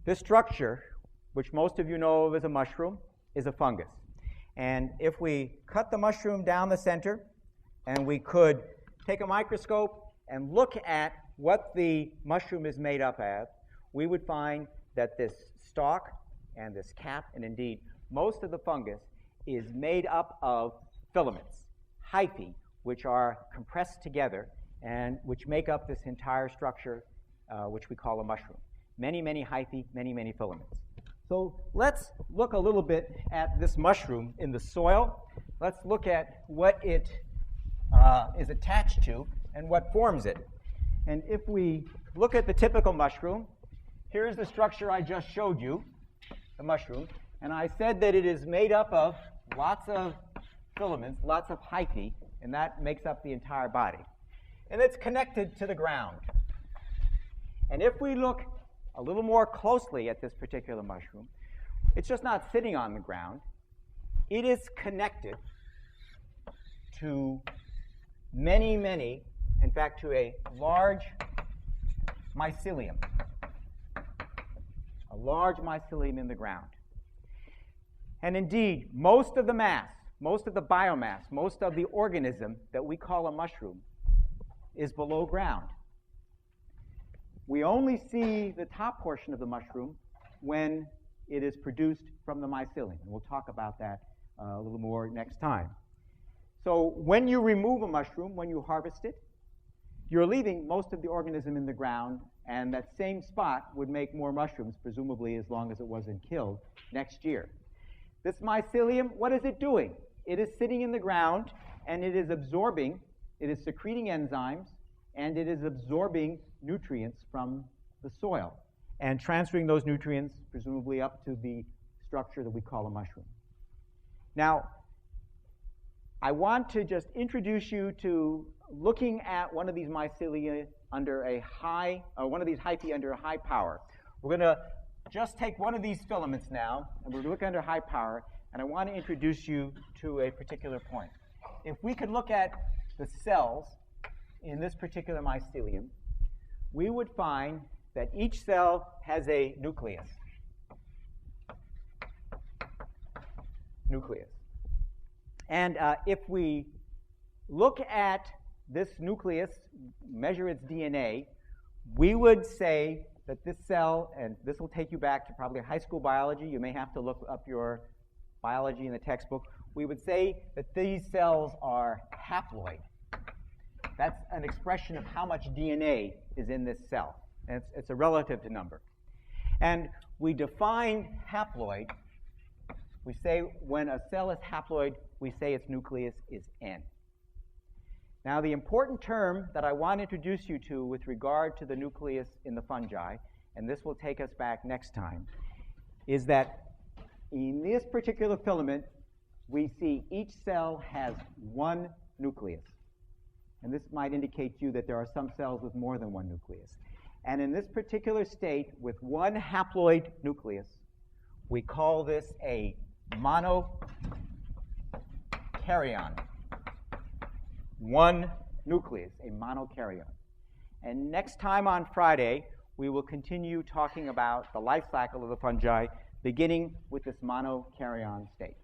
This structure, which most of you know of as a mushroom, is a fungus. And if we cut the mushroom down the center, and we could take a microscope and look at what the mushroom is made up of, we would find that this stalk and this cap, and indeed most of the fungus, is made up of filaments, hyphae, which are compressed together and which make up this entire structure, which we call a mushroom. Many, many hyphae, many, many filaments. So let's look a little bit at this mushroom in the soil. Let's look at what it is attached to and what forms it. And if we look at the typical mushroom, here's the structure I just showed you, the mushroom. And I said that it is made up of lots of filaments, lots of hyphae, and that makes up the entire body. And it's connected to the ground. And if we look a little more closely at this particular mushroom, it's just not sitting on the ground. It is connected to many, many, in fact, to a large mycelium. A large mycelium in the ground. And indeed, most of the mass, most of the biomass, most of the organism that we call a mushroom is below ground. We only see the top portion of the mushroom when it is produced from the mycelium. And we'll talk about that a little more next time. So when you remove a mushroom, when you harvest it, you're leaving most of the organism in the ground, and that same spot would make more mushrooms, presumably as long as it wasn't killed, next year. This mycelium, what is it doing? It is sitting in the ground, and it is absorbing, it is secreting enzymes, and it is absorbing nutrients from the soil and transferring those nutrients, presumably up to the structure that we call a mushroom. Now, I want to just introduce you to looking at one of these mycelia under a high, one of these hyphae under a high power. We're going to just take one of these filaments now, and we're looking under high power, and I want to introduce you to a particular point. If we could look at the cells in this particular mycelium, we would find that each cell has a nucleus. And if we look at this nucleus, measure its DNA, we would say that this cell, and this will take you back to probably high school biology, you may have to look up your biology in the textbook, we would say that these cells are haploid. That's an expression of how much DNA is in this cell. And it's a relative to number. And we define haploid. We say when a cell is haploid, we say its nucleus is N. Now, the important term that I want to introduce you to with regard to the nucleus in the fungi, and this will take us back next time, is that in this particular filament, we see each cell has one nucleus. And this might indicate to you that there are some cells with more than one nucleus. And in this particular state, with one haploid nucleus, we call this a monokaryon. One nucleus, a monokaryon. And next time on Friday, we will continue talking about the life cycle of the fungi, beginning with this monokaryon state.